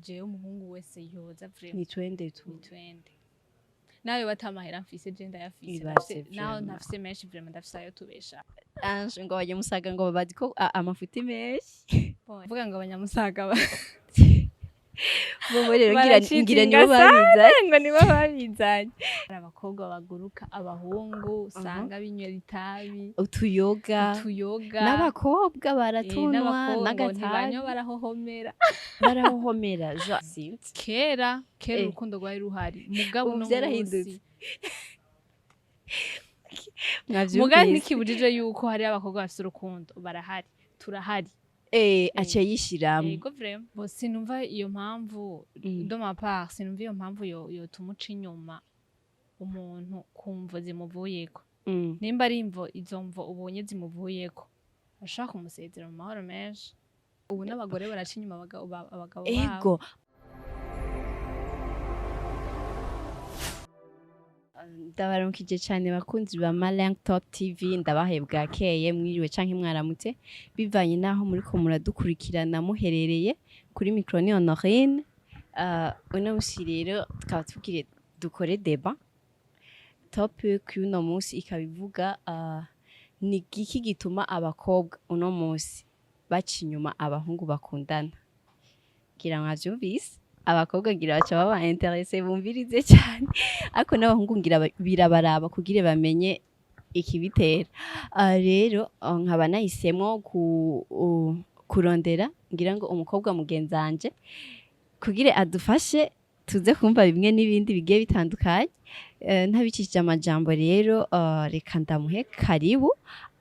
jewe umuhungu wese yoza vraiment ni twende tu twende nawe batamahera mfise je ndayafise Ibaze naho vraiment. ntafise menshi vraiment ndafise ayo tubesha anje ngo abanyamusaga ngo bazi ko amafuti menshi vuga ngo abanyamusaga bo rero ngira nibo babizanye ngo nibo babizanye abakobwa baguruka abahungu usanga binywera itabi utuyoga n'abakobwa baratunwa n'agatabi barahohomera kera urukundo rwari ruhari mugabo no byarahindutse mugabo ntikibujije yuko hari abakobwa bafite urukundo barahari turahari aciye yishiramo yego vraiment bo sinumva iyo mpamvu de ma part sinumva iyo mpamvu yotuma uca inyuma umuntu kumva zimuvuyeko nimba ari imvo izo mvo ubonye zimuvuyeko ashaka kumusezera mu mahoro menshi ubu n'abagore baraca inyuma abagabo babo ndabaramukije cyane bakunzi ba Malang Top TV ndabahaye bwakeye mwiriwe canke mwaramutse bivanye naho muri ko muradukurikirana muherereye kuri micro ni Honorine uno musi rero tukaba tubwire dukore debat topic y'uno musi ikabivuga ni giki gituma abakobwa uno musi baca inyuma abahungu bakundana gira mwavyumvise abakobwa ngira baca baba interesse bumvirize cyane ariko n'abahungu ngira birabaraba kugira bamenye ikibitera rero nkaba nahisemo kurondera ngira ngo umukobwa mugenzanje kugira adufashe tuze kumva bimwe n'ibindi bigiye bitandukanye ntabicishije amajambo rero reka ndamuhe karibu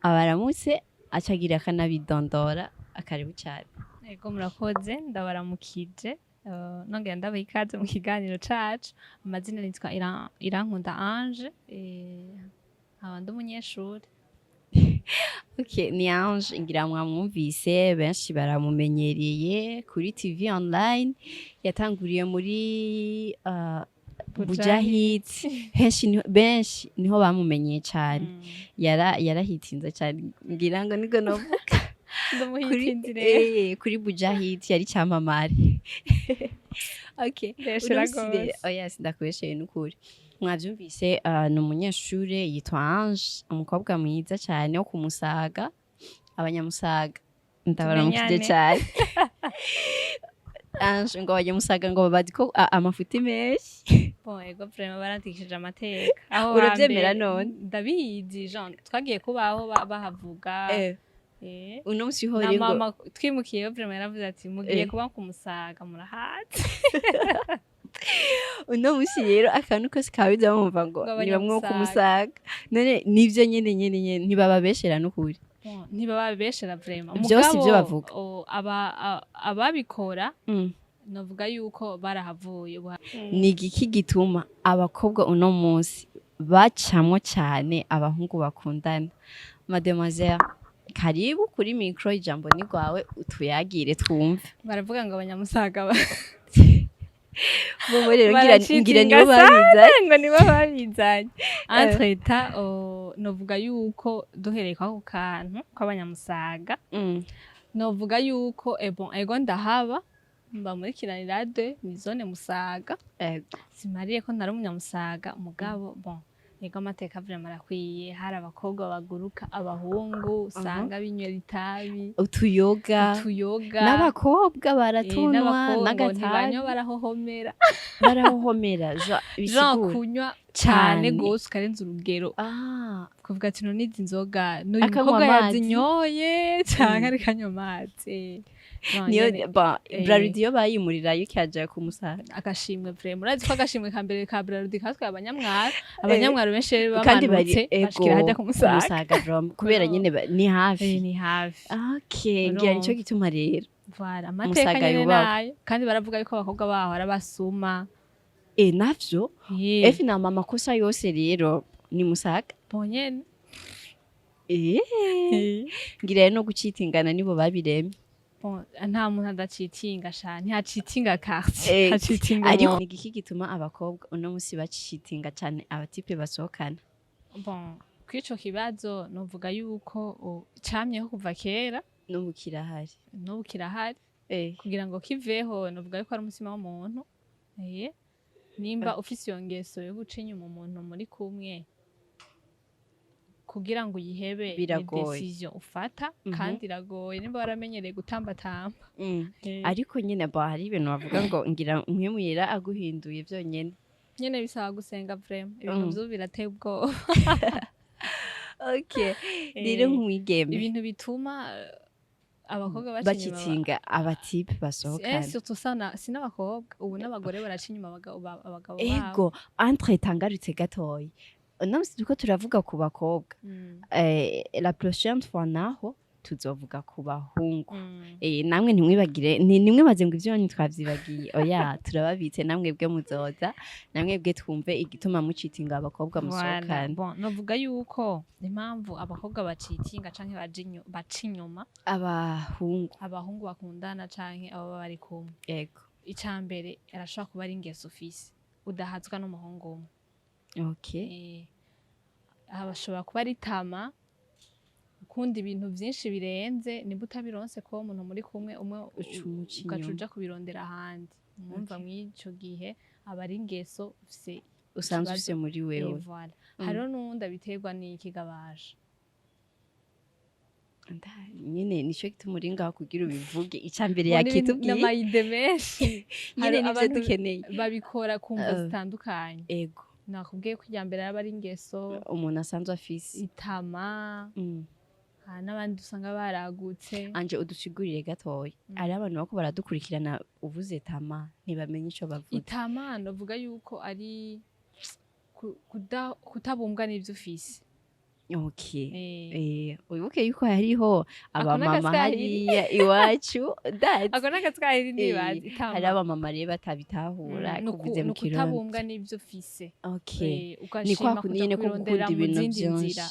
abaramutse acagira akanabidondora akaribu cyane yego murakoze ndabaramukije nongera ndabaha ikaze mu kiganiro cacu amazina nitwa Irankunda Ange nkaba ndi umunyeshuri okay ni Ange ngira mwamwumvise benshi baramumenyereye kuri TV online yatanguriye muri Bujahit benshi niho bamumenyeye cyane yarahitinze cyane ngira ngo niko novuga kuri Bujahit yari cyamamare okay yes ndakubesheye n'ukuri mwavyumvise ni umunyeshure yitwa Ange umukobwa mwiza cyane wo kumusaga abanyamusaga ndabaramukije cyane Ange ngo abanyamusaga ngo bazi ko amafuti menshi ego vraiment barandikishije amateka aho uravyemera none ndabizi Jean twagiye kubaho bahavuga uno musi ho rero mama twimukiye vraiment yaravuze ati mugiye kuba kumusaga murahatse uno musi rero akantu kose kabiza bumva ngo ni bamwe kumusaga none nivyo nyene ntibababeshera n'ukuri ntibababeshera vraiment byose ibyo bavuga ababikora navuga yuko barahavuye ni igiki gituma abakobwa uno munsi bacamwo cyane abahungu bakundana mademoiselle karibu kuri micro ijambo ni rwawe utuyagire twumve baravuga ngo abanyamusaga bo rero ngira nibo babizanye ngo nibo babizanye entreta novuga yuko duhereye kwa kantu kw'abanyamusaga novuga yuko ego ndahaba mba muri kiranirade ni zone musaga simariye ko ntari umunyamusaga umugabo bon ego amateka vraiment arakwiye hari abakobwa baguruka abahungu usanga binywera itabi utuyoga n'abakobwa baratunwa n'agatabi barahohomera Jean kunywa cyane gose karenze urugero kuvuga ati no nizi nzoga no umukobwa yazinyoye cyane ari kanywa amazi niyo Brarudi yo bayimurira yukaje kumusaga agashimwe vraiment urazi ko agashimwe ka mbere ka Brarudi katwaye abanyamwaro benshi bamanutse bashikira hajya kumusaga kubera nyene ni hafi okay ngira nico gituma rero voilà amateka nyene nayo kandi baravuga yuko abakobwa baho arabasuma navyo efi na mama kosa yose rero ni musaga bonyene ngira no gucitingana nibo babiremye nta muntu adacitinga sha ntihacitinga quartier hacitinga ariko igiki gituma abakobwa uno musi bacitinga cyane abatipe basohokana bon kwico kibazo novuga yuko camyeho kuva kera n'ubu kirahari kugira ngo kiveho novuga yuko ari umutima w'umuntu nimba ufise iyo ngeso yo guca inyuma umuntu muri kumwe kugira ngo uyihebe ni decision ufata kandi iragoye nimba waramenyereye gutambatamba ariko nyine hari ibintu bavuga ngo ngira mwemuyera aguhinduye byonyene nyene bisaba gusenga vraiment ibintu vyo birateye ubwoba okay rero nk'umwigeme ibintu bituma abakobwa bacitinga abatipe basohokana surtout sana sinabakobwa ubu n'abagore baraca inyuma abagabo babo ego entre tangarutse gatoyi namwe duko turavuga ku bakobwa la prochaine fois naho tuzovuga ku bahungu namwe ntimwibagire nimwe maze ngo ivyo twavyibagiye oya turababitse namwe bwe muzoza namwe bwe twumve igituma mucitinga abakobwa musohokana bon novuga yuko impamvu abakobwa bacitinga canke baca inyuma abahungu bakundana canke abo bari kumwe yego icambere arashobora kuba ari ingeso ufise udahazwa n'umuhungu umwe okay bashobora kuba ari tama ukunda ibintu vyinshi birenze niba utabironse ko umuntu muri kumwe umwe ugacuja kubirondera ahandi mwumva mw'ico gihe aba ari ingeso usanzwe ufise muri wewe hariho n'uwundi abiterwa n'ikigabasha nyine nico gituma uri ngaho kugira ubivuge icambere yakitubwiye n'amayide menshi nyine nivyo dukeneye babikora ku mvo zitandukanye ego nakubwiye ko ijambere aba ari ingeso umuntu asanzwe afise itama n'abandi usanga baragutse anje udusigurire gatoya ari abantu bako baradukurikirana uvuze tama ntibamenye ico bavuga itama ndavuga yuko ari kutabumbwa n'ivyo ufise okay wibuke yuko hariho abamama hariya iwacu ako n'akatswahili ntibazi itama hari abamama rero batabitahura kuvuze mu kirundi kutabumbwa n'ivyo ufise okay ni kwa kunine ko gukunda ibintu byinshi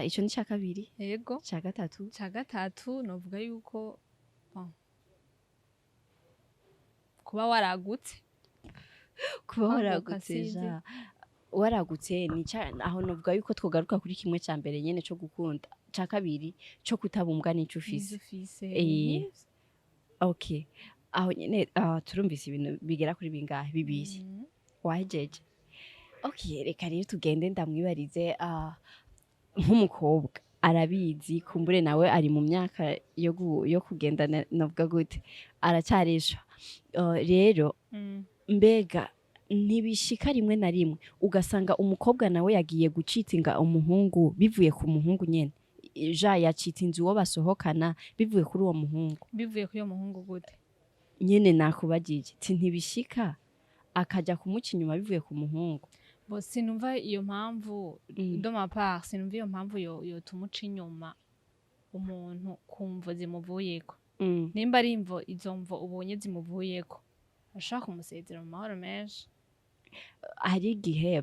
ico ni ca kabiri yego ca gatatu novuga yuko kuba waragutse waragutse ni aho novuga yuko twogaruka kuri kimwe ca mbere nyene co gukunda ca kabiri co kutabumbwa n'ico ufise okay aho nyene turumvise ibintu bigera kuri bingahe bibiri wahejeje okay reka rero tugende ndamwibarize nk'umukobwa arabizi kumbure nawe ari mu myaka yo kugendana navuga gute aracaresha rero mbega ntibishika rimwe na rimwe ugasanga umukobwa nawe yagiye gucitinga umuhungu bivuye ku muhungu nyene yacitinze uwo basohokana bivuye kuri uwo muhungu bivuye kuri uwo muhungu gute nyene nakubagije ntibishika akaja kumuca inyuma bivuye ku muhungu sinumva iyo mpamvu de ma part sinumva iyo mpamvu yotuma uca inyuma umuntu kumvo zimuvuyeko nimba ari imvo izo mvo ubonye zimuvuyeko ashaka kumusezera mu mahoro menshi hari igihe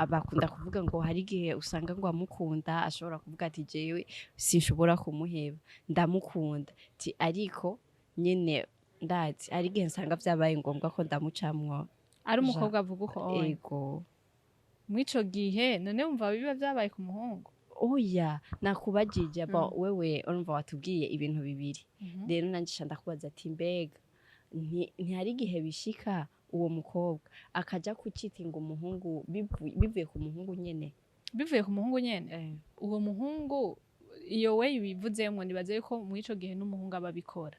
bakunda kuvuga ngo hari igihe usanga ngo amukunda ashobora kuvuga ati jewe sinshobora kumuheba ndamukunda ariko nyine ndazi hari igihe nsanga vyabaye ngombwa ko ndamucamwo ari umukobwa avuga uko ego mw'ico gihe none wumva biba vyabaye ku muhungu oya nakubajije wewe urumva watubwiye ibintu bibiri rero nanje ndakubaza ati mbega ntihari igihe bishika uwo mukobwa akaja kucitinga umuhungu bivuye ku muhungu nyene uwo muhungu iyo we ibivuzemwo nibaze yuko mw'ico gihe n'umuhungu ababikora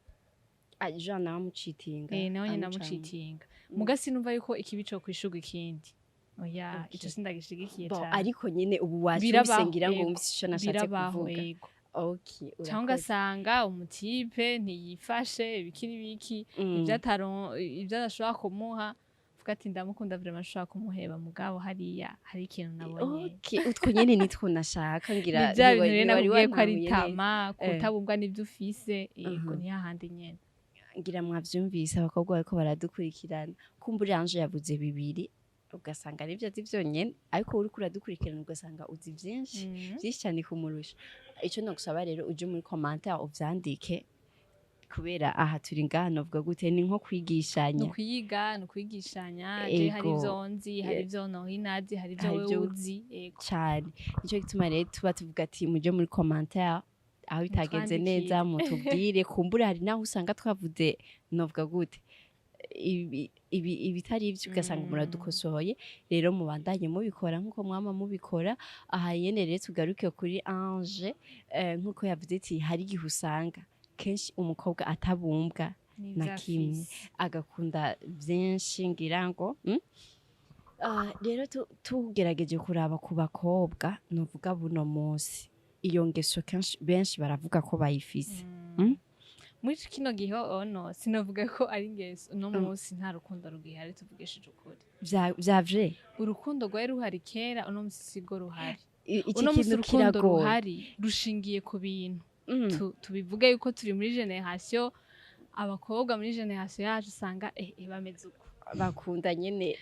aja nawe amucitinga nawe nyene amucitinga muga sinumva yuko ikibi co kwishurwa ikindi oya ico sindagishigikiye cane ariko nyene ubu wacubise ngira ngo wumvise ico nashatse kuvuga okay cyangwa ugasanga umutipe ntiyifashe ibikiri biki ivyo adashobora kumuha vuga ati ndamukunda vraiment ashobora kumuheba mugabo hariya hari ikintu nabonye okay utwo nyene nitwo nashaka ngira bya bintu rero nabwiye ko ari tama kutabumbwa n'ivyo ufise yego ni hahandi nyene ngira mwavyumvise abakobwa bariko baradukurikirana kumbura Anje yavuze bibiri ugasanga ari byo azi vyonyene ariko uri kuradukurikirana ugasanga uzi vyinshi cyane kumurusha ico no gusaba rero uje muri commentaire uvyandike kubera aha turi ngaha novuga gute ni nko kwigishanya no kwigishanya je hari vyonzi hari vyo no hinazi hari vyo uzi cyane nico gituma rero tuba tuvuga ati muje muri commentaire aho bitagenze neza mutubwire kumbura hari naho usanga twavuze novuga gute ibitari ibyo ugasanga muradukosoye rero mubandanye mubikora nkuko mwama mubikora aha yene rero tugaruke kuri Ange nkuko yavuze ati hari igihe usanga kenshi umukobwa atabumbwa na kimwe agakunda byinshi ngira ngo rero tugerageje kuraba ku bakobwa novuga buno munsi iyo ngeso kenshi benshi baravuga ko bayifise muri kino gihe ono sinavuga ko ari ingeso no munsi nta rukundo rugihari tuvugishije ukuri vyavye urukundo rwari ruhari kera uno munsi sigo ruhari uno munsi urukundo ruhari rushingiye ku bintu tubivuge yuko turi muri generation abakobwa muri generation yacu usanga bameze uko bakunda nyene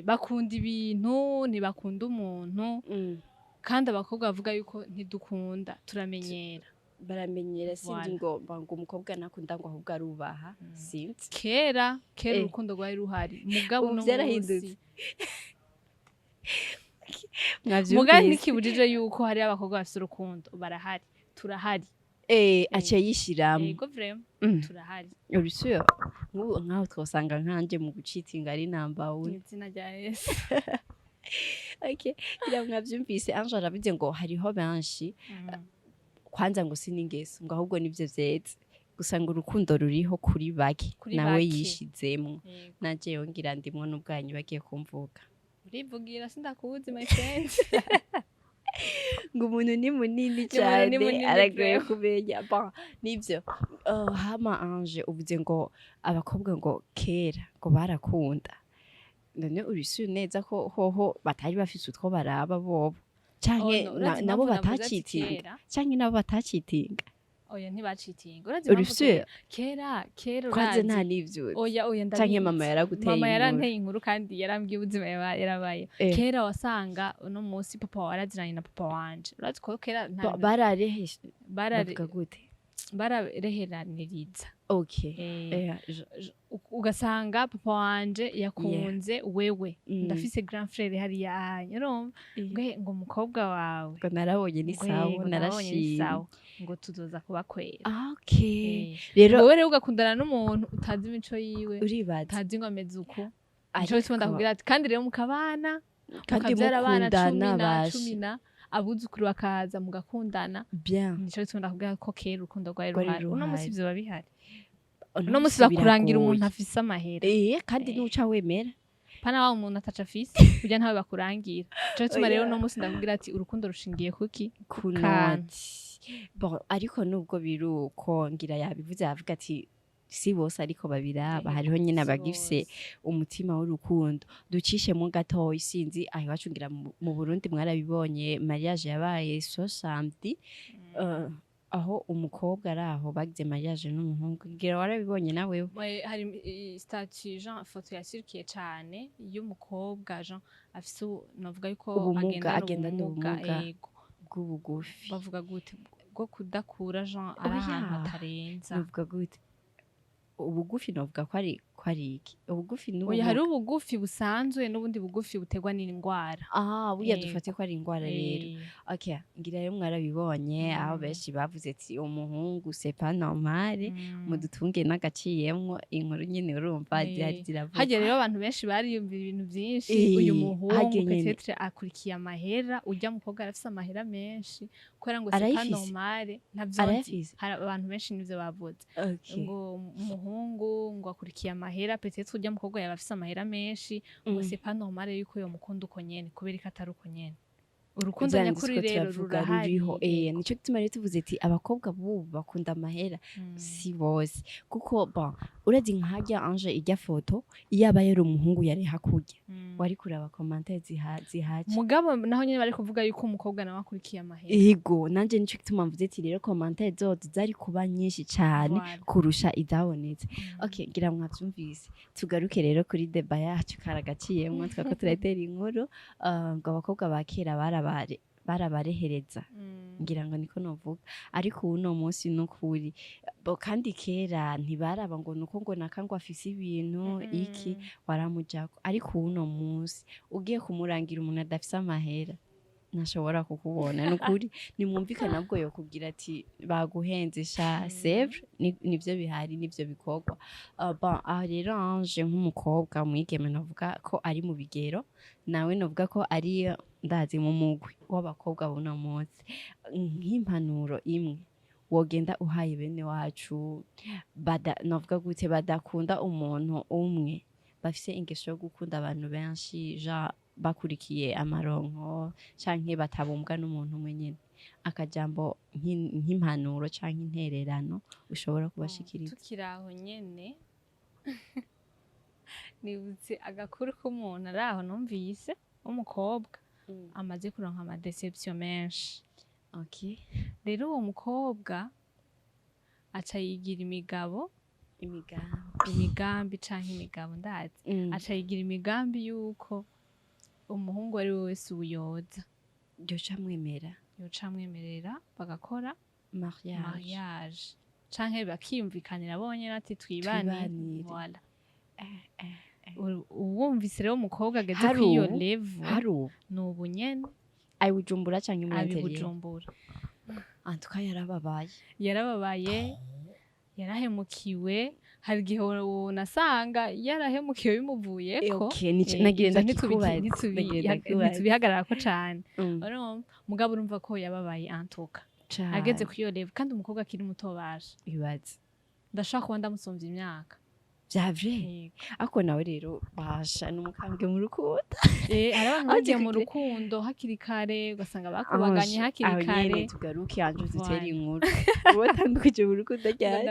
bakunda ibintu ntibakunda umuntu kandi abakobwa bavuga yuko ntidukunda turamenyera baramenyera sinzi ngo umukobwa nakunda ngo ahubwo arubaha sinzi kera urukundo rwari ruhari mugabo no byarahindutse mugabo nikibujije yuko hari abakobwa bafite urukundo barahari turahari aca yishiramo yego vraiment turahari urisuyo nkaho twosanga nkanje mu gucitinga ari number 1 izina rya Yesu okay ira mwavyumvise Ange aravuze ngo hariho benshi kwanza ngo siningeso ngo ahubwo nivyo vyeze gusa ngo urukundo ruriho kuri bake nawe yishizemo naje yongira ndimwo n'ubwanyu bagiye kumvuga urivugira sindakubuze my friend ngo umuntu ni munini cyane aragoye kumenya nivyo hama Ange uvuze ngo abakobwa ngo kera ngo barakunda none urisuye neza ko hoho batari bafise utwo baraba bobo canke nabo batacitinga canke nabo batacitinga oya ntibacitinga urazi kera urazi nta nivyo oya canke mama yaraguteye mama yaranteye inkuru kandi yarambwiye ubuzima yarabaye kera wasanga uno munsi papa waraziranye na papa wanje urazi ko kera baravuga gute barareheraniriza okay ugasanga papa wanje yakunze wewe ndafise grand frère hari yanye urumva ngo umukobwa wawe ngo narabonye ni sawa narashimye ngo tuzoza kubakwera okay rero wewe ugakundana n'umuntu utazi imico yiwe uribaza utazi ngo ameze uko nico cyo ndakubwira ati kandi rero mukabana kandi mukundana 10 abuzukuru bakaza mugakundana bien nico cyo ndakubwira ko kera urukundo rwari ruhari uno munsi ivyo babihari uno munsi bakurangira umuntu afise amahera kandi nuca wemera pana wa umuntu ataca afise kujya ntawe bakurangira nico cyo rero uno munsi ndakubwira ati urukundo rushingiye kuki kunoti bon ariko nubwo biruko ngira yabivuze avuga ati si bose ariko babiraba hariho nyine abagifise umutima w'urukundo ducishemo gato isinzi aho bacungira mu Burundi mwarabibonye mariage yabaye samedi aho umukobwa araho bagize mariage n'umuhungu ngira warabibonye nawe hari statue Jean photo yasirkiye cyane y'umukobwa Jean afise navuga yuko agenda n'ubumuga bw'ubugufi bavuga gute bwo kudakura Jean ari ahantu hatarenza bavuga gute ubugufi novuga ko ari iki ubugufi n'ubugufi hari ubugufi busanzwe n'ubundi bugufi butegwa n'indwara buya dufate ko ari indwara rero okay ngira rero mwarabibonye aho benshi bavuze ati umuhungu c'est pas normal mudutunge n'agaciyemwo inkuru nyine urumva ziravuga haje rero abantu benshi bariyumvira ibintu byinshi uyu muhungu peut-être akurikiye amahera ujya mukobwa arafise amahera menshi kubera ngo c'est pas normal ntavyo hari abantu benshi nivyo bavuze ngo umuhungu ngo akurikiye amahera peut-être ujya mukobwa yaba afise amahera menshi ngo c'est pas normal yuko yo mukunda uko nyene kubera ko atari uko nyene urukundo nyakuri rero rurahariho nico gituma rero tuvuze ati abakobwa bubu bakunda amahera si bose kuko bon urazi nkajya Ange ijya foto iyaba yari umuhungu yari hakurya wari kuraba commentaire zihaje mugabo naho nyene bari kuvuga yuko umukobwa nawe akurikiye amahera yego nanje nico gituma mvuze ati rero commentaire zote zari kuba nyinshi cyane kurusha idabonetse okay ngira mwavyumvise tugaruke rero kuri Debat yacu karagaciyemwe twako turatera inkuru ngo abakobwa bakera barabarehereza ngira ngo niko novuga ariko uno munsi n'ukuri kandi kera ntibaraba ngo nuko ngo nakangwa afise ibintu iki waramujako ariko uno munsi ugiye kumurangira umuntu adafise amahera ntashobora kukubona nukuri nimwumvikana bwo yo kugira ati baguhenze sha sevre nivyo bihari nivyo bikorwa aha rero anje nk'umukobwa mwigeme navuga ko ari mu bigero nawe navuga ko ari ndazi mu mugwi w'abakobwa buno munsi nk'impanuro imwe wogenda uhaye bene wacu navuga gute badakunda umuntu umwe bafise ingeso yo gukunda abantu benshi bakurikiye amaronko canke batabumbwa n'umuntu umwe nyene akajambo nk'impanuro canke intererano ushobora kubashikiriza tukiraho nyene nibutse agakuru k'umuntu araho numvise umukobwa amaze kuronka ama deception menshi rero uwo mukobwa aca yigira imigambi canke imigabo ndazi aca yigira imigambi yuko umuhungu ari we wese uyoza yoca amwemerera bagakora mariage canke bakiyumvikanira bonyene ati twibanire voilà uwumvise rero umukobwa ageze kw'iyo level n'ubu nyene ari Bujumbura canke muri Interieur Bujumbura antuka yarababaye yarahemukiwe hari igihe nasanga yarahemukiwe bimuvuyeko nagenda ntitubihagararako cane mugabo urumva ko yababaye antuka ageze kw'iyo level kandi umukobwa akiri muto basha ibaze ndashaka kuba ndamusumvya imyaka vyavye ako nawe rero basha n'umukambwe mu rukundo hari abantu bagiye mu rukundo hakiri kare ugasanga bakubaganye hakiri kare tugaruke anje zitera inkuru watanguje mu rukundo ryari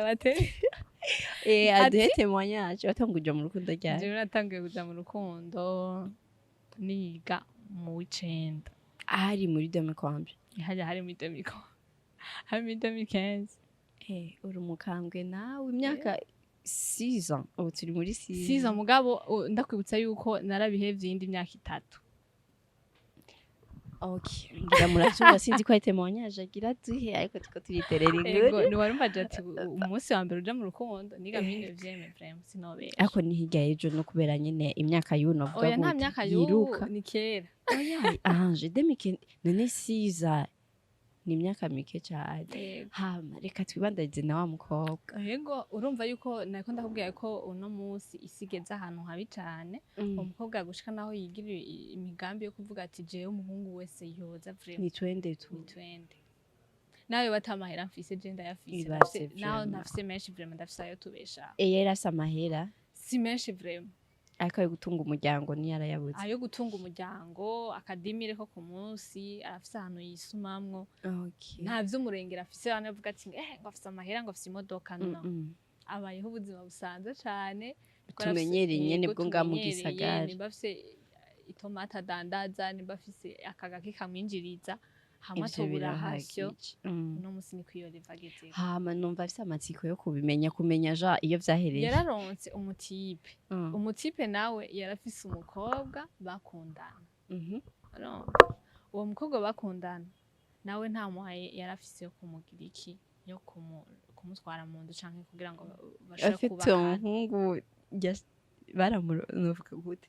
aduhe témoignage watanguje mu rukundo ryari jewe natangiye kuja mu rukundo niga mu w'icenda hari muri 2015 hari muri 2015 uri umukambwe nawe imyaka 6 ans ubu turi muri 6 ans mugabo ndakwibutsa yuko narabihevye indi myaka 3 ngira muravyumva sinzi ko témoignage agira duhe ariko tuko turiterera inkuru ni warumvaje ati umunsi wa mbere uja mu rukundo niga mine vyeme vraiment sinobera ariko ni hirya y'ejo no kubera nyene imyaka y'uno avuga ngo nta myaka yiruka ni kera anje demike none 6 ans ni imyaka mike cyane hama reka twibandarize na wa mukobwa yego urumva yuko nako ndakubwiye ko uno munsi isigeze ahantu habi cyane umukobwa gushika naho yigira imigambi yo kuvuga ati jewe umuhungu wese yoza vraiment ni twende nawe batamahera mfise je ndayafise naho ntafise menshi vraiment ndafise ayo tubesha yarasa amahera si menshi vraiment ariko yo gutunga umuryango ni yarayabuze ayo gutunga umuryango akadimire ko ku munsi arafise ahantu yisumamwo nta vy'umurengera afise bane bavuga ati ngo afise amahera ngo afise imodoka no abayeho ubuzima busanzwe cane tumenyereye nyene bwo ngamugisagara nimba afise itomata dandaza nimba afise akagaki kamwinjiriza hama tubura hasyo no musi ni kwiyoleva geze hama numva afise amatsiko yo kubimenya kumenya iyo vyahereye yararonse umutipe nawe yarafise umukobwa bakundana uwo mukobwa bakundana nawe nta muhaye yarafise yo kumugira iki yo kumutwara mu nzu canke kugira ngo bashobore kubaka umuhungu baramuvuga gute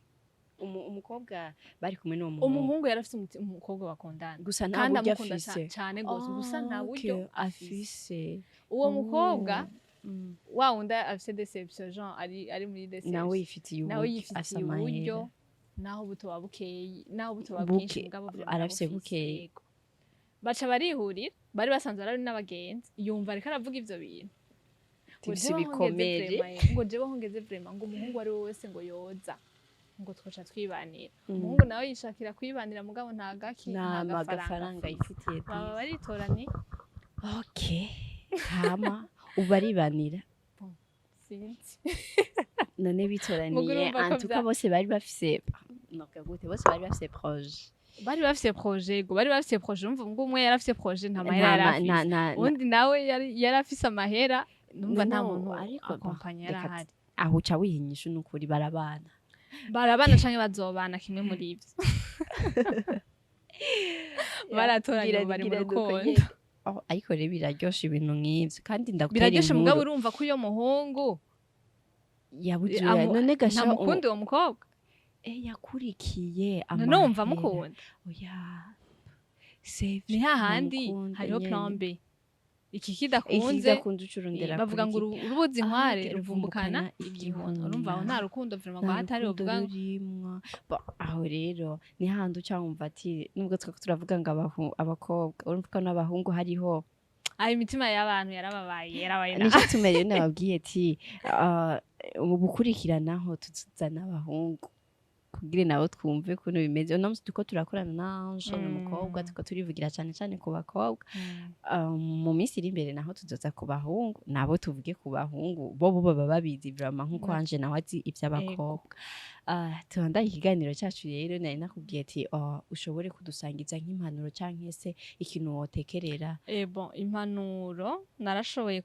umukobwa bari kumwe n'uwo umuhungu yarafise umukobwa bakundana gusa nta buryo afise cyane gose gusa nta buryo afise uwo mukobwa wa wundi afise deception Jean ari muri deception nawe yifitiye uburyo naho butoba bukeye naho butoba bwinshi mugabo arafise bukeye baca barihurira bari basanzwe ari n'abagenzi yumva ariko aravuga ivyo bintu tibisi bikomeje ngo jewe hongeze vraiment ngo umuhungu ari we wese ngo yoza ngo twoca twibanira umuhungu nawe yishakira kwibanira mugabo nta gaki nta magafaranga yifitiye baba baritorani hama ubaribanira sinzi none bitoraniye antuka bose bari bafise nokagute bose bari bafise projet bari bafise projet umva ngo umwe yarafise projet nta mahera yarafise undi nawe yarafise amahera numva nta muntu akompanya yarahari aho uca wihinyisha n'ukuri barabana canke bazobana kimwe muri ivyo baratoranye bari mu rukundo ariko rero biraryosha ibintu nk'ivyo kandi ndagutera inkuru biraryosha mugabo urumva ko uyo muhungu yabuze none gasha ntamukundi uwo mukobwa yakurikiye none wumva mukunda oya ni hahandi hariho plan B iki kidakunze bavuga ngo urubuzi inkware ruvumbukana igihuna urumva aho nta rukundo vraiment ngo hatari uvuga aho rero ni hahandi ucamva ati nubwo turavuga ngo abakobwa urumva ko n'abahungu hariho imitima y'abantu yarabaye nicyo tumwe rero nababwiye ati mu gukurikiranaho tuzana abahungu kugira nabo twumve ukuntu bimeze uno munsi turiko turakorana nanje umukobwa turiko turivugira cyane cyane ku bakobwa mu minsi iri imbere naho tuzoza ku bahungu nabo tuvuge ku bahungu bo baba babizi vraiment nkuko hanje nawe azi iby'abakobwa tubandaye ikiganiro cyacu rero nari nakubwiye ati ushobore kudusangiza nk'impanuro canke se ikintu wotekerera bon impanuro narashoboye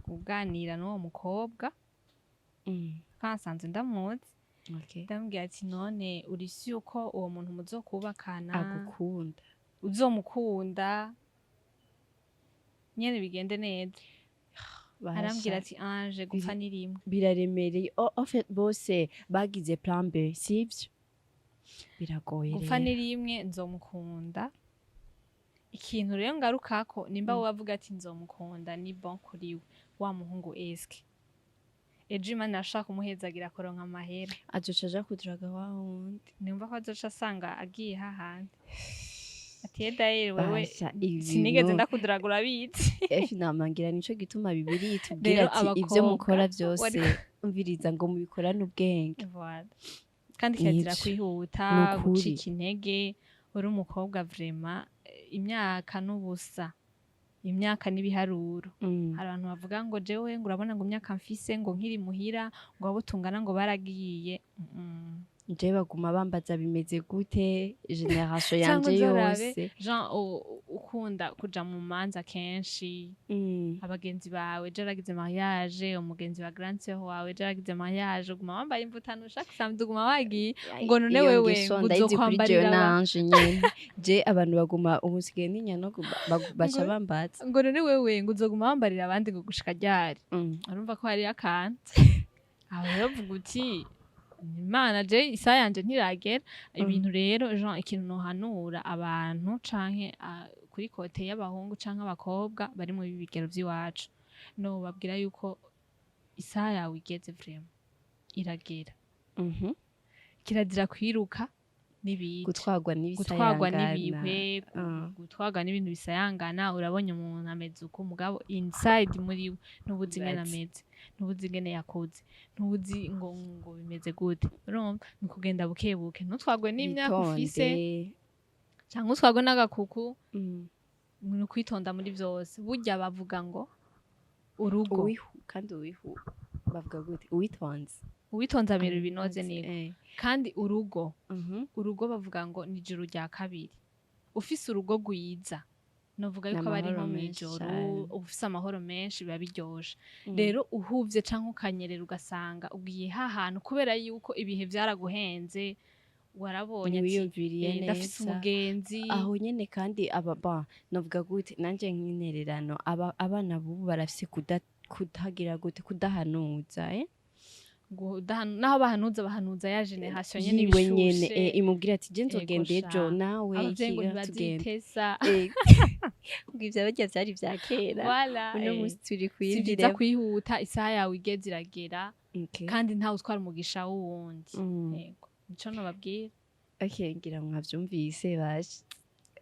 kuganira n'uwo mukobwa kansanze ndamuzi ndambwira ati none urisi uko uwo muntu muzokubakana agukunda uzomukunda nyene bigende neza arambwira ati anje gupfa ni rimwe biraremereye ofet bose bagize plan B sivyo biragoye gupfa ni rimwe nzomukunda ikintu rero ngarukako nimba wavuga ati nzomukunda ni bon kuri we wa muhungu eske ejo imana ashaka kumuhezagira koronka amahera azoca aja kuduraga wa wundi nimba ko azoca asanga agiye hahandi ati edayeri wewe sinigeze ndakudragura bitse namangira nico gituma bibiri itubwira ati ivyo mukora byose umviriza ngo mubikorane ubwenge kandi kirazira kwihuta gucika intege uri umukobwa vraiment imyaka n'ubusa imyaka n'ibiharuro hari abantu bavuga ngo jewe ngo urabona ngo imyaka mfise ngo nkiri muhira ngo abo tungana ngo baragiye je baguma bambaza bimeze gute generation yanje yose Jean ukunda kuja mu manza kenshi abagenzi bawe jaragize mariage umugenzi wa grand sœur wawe jaragize mariage uguma wambaye imvutano chaque samedi uguma wagiye ngo none wewe uzokwambarira nanje nyene je abantu baguma umusigaye n'inyano baca bambaza ngo none wewe ngo uzoguma wambarira abandi ngo gushika ryari urumva ko hari akantu aho rero vuga uti Imana je isa yanje ntiragera ibintu rero Jean ikintu nohanura abantu canke kuri kote y'abahungu canke abakobwa bari mu bibigero by'iwacu no babwira yuko isa yawe igeze vraiment iragera kirazira kwiruka gutwagwa n'ibihwe gutwagwa n'ibintu bisayangana urabonye umuntu ameze uko mugabo inside muri we ntubuzi ingene ameze ntubuzi ingene yakoze ntubuzi ngo bimeze gute urumva ni kugenda bukebuke ntutwagwe n'imyaka ufise cyangwa utwagwe n'agakuku ni ukwitonda muri byose burya bavuga ngo urugo kandi bavuga gute uwitonze amira ibinoze niko kandi urugo bavuga ngo ni ijuru rya kabiri ufise urugo rwiza novuga yuko bari nko mw'ijoro ufise amahoro menshi biba biryoshe rero uhuvye canke ukanyerera ugasanga ugiye hahantu kubera yuko ibihe vyaraguhenze warabonye ati ndafise umugenzi aho nyene kandi novuga gute nanje nk'intererano abana bubu barafise kudagira gute kudahanuza naho bahanuza ya generation nyene ibishushe imubwira ati je nzogenda ejo nawe tugenda ivyo barya vyari vya kera uno musi turi kwiyumvira kwihuta isaha yawe igeze iragera kandi ntawe utwara umugisha w'uwundi yego nico nobabwira ngira mwavyumvise baje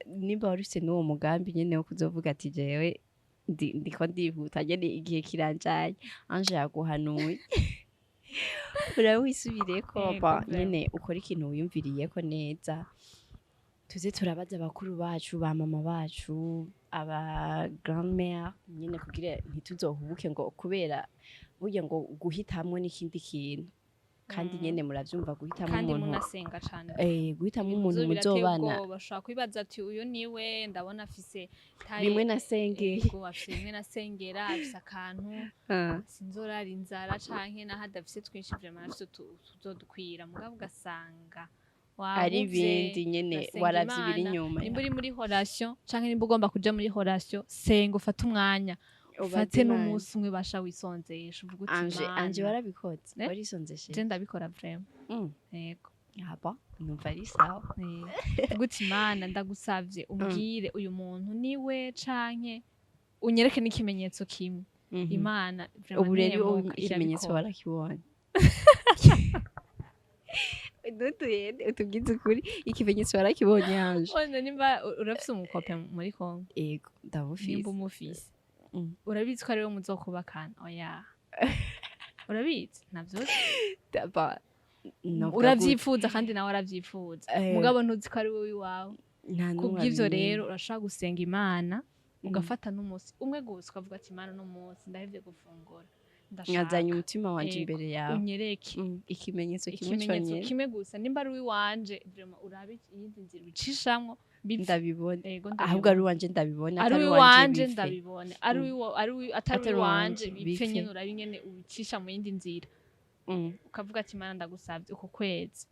nimba warufise n'uwo mugambi nyene wo kuzovuga ati jewe ndiko ndihuta nyene igihe kiranjanye anje yaguhanuye urawisubireko nyene ukora ikintu wiyumviriyeko neza tuze turabaza abakuru bacu ba mama bacu aba grand-mère nyene kugira ntituzohubuke ngo kubera burya ngo guhitamwo n'ikindi kintu kandi nyene muravyumva guhitamwo umuntu kandi munasenga cane guhitamwo umuntu muzobana bashaka kwibaza ati uyu niwe ndabona afise bimwe nasengeye afise bimwe nasengera afise akantu sinzorara inzara canke naho adafise twinshi vraiment afise tuzodukwira mugabo ugasanga ari ibindi nyene waravye ibiri inyuma nimba uri muri relation canke nimba ugomba kuja muri relation senga ufate umwanya ufate n'umunsi umwe basha wisonzesha uvuga uti anje warabikoze warisonzeshe je ndabikora vraiment yego aba numva ari sawa gute Imana ndagusavye umbwire uyu muntu niwe canke unyereke n'ikimenyetso kimwe Imana ubu rero ikimenyetso warakibonye utubwize ukuri ikimenyetso warakibonye yanje wenda nimba urafise umukope muri Kongo yego ndabufise nimba umufise urabizi ko ariwe muzokubakana oya urabizi navyo uravyifuza kandi nawe aravyifuza mugabo ntuzi ko ari wowe iwawe kubw'ivyo rero urashaka gusenga Imana ugafata n'umunsi umwe gusa ukavuga ati Imana n'umunsi ndahevye gufungura nkazanye umutima wanje imbere yawe unyereke ikimenyetso kimwe gusa nimba ari uwiwanje vraiment urabe iyindi nzira ucishamwo ndabibona ahubwo ari uwanje ndabibona atari uwanje ndabibona atari uwanje bipfe nyene urabe nyene ubicisha mu yindi nzira ukavuga ati Imana ndagusavye uko kwezi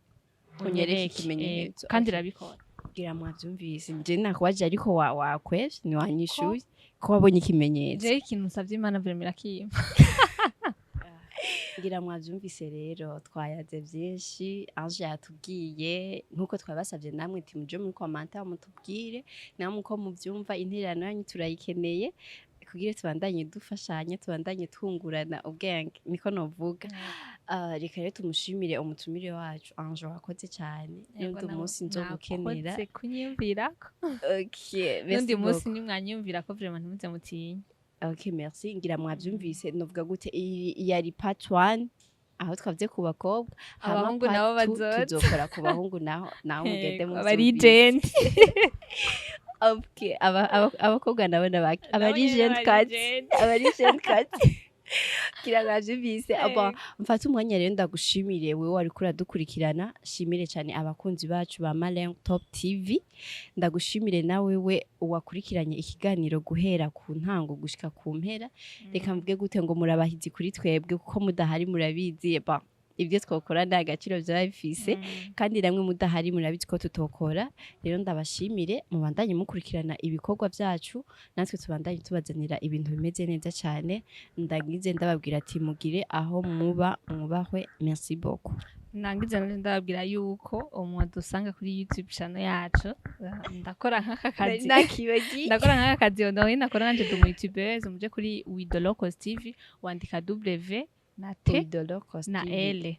unyereke ikimenyetso kandi irabikora gira mwavyumvise nje nakubaje ariko wakweshe ni wanyishuye ko wabonye ikimenyetso je ikintu nsavye Imana vraiment irakimpa ngira mwavyumvise rero twayaze vyinshi Ange yatubwiye nkuko twabasavye namwe ati muje muri commentaire mutubwire namwe uko muvyumva intererano yanyu turayikeneye kugira tubandanye dufashanya tubandanye twungurana ubwenge niko novuga reka rero tumushimire umutumire wacu Ange wakoze cyane n'undi munsi nzogukenera nakoze kunyumvirako n'undi munsi nimwanyumvirako vraiment ntimuze mutinye Okay, merci. Ngira mwavyumvise novuga gute yari part 1 aho twavye ku bakobwa abahungu nabo bazoza tuzokora ku bahungu naho mugende mu bari gent okay abakobwa nabo nabaki abari gent cat kiravyumvise aba mfata umwanya rero ndagushimire wewe wari kura dukurikirana shimire cyane abakunzi bacu ba Malin Top TV ndagushimire nawe we wakurikiranye ikiganiro guhera ku ntango gushika ku mpera reka mvuge gute ngo murabahizi kuri twebwe kuko mudahari murabizi ibyo twokora nda agaciro bya bifise kandi namwe mudahari murabizi ko tutokora rero ndabashimire mubandanye mukurikirana ibikorwa byacu natwe tubandanye tubazanira ibintu bimeze neza cyane ndagize ndababwira ati mugire aho muba mubahwe merci beaucoup nangize ndababwira yuko umwadusanga kuri YouTube channel yacu ndakora nk'aka kazi ndakora nk'aka kazi nawe nakora nanje du YouTubeuse muje kuri Widolocos TV wandika W na T na L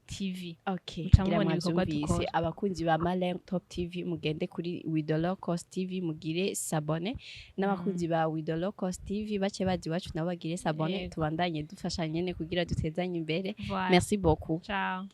TV. Okay. Mwavyumvise abakunzi ba Malin Top TV mugende kuri Widolocos TV mugire sabone n'abakunzi ba Widolocos TV bace bazi wacu nabo bagire sabone tubandanye dufashanye ne kugira dutezanye imbere. Merci beaucoup. Ciao.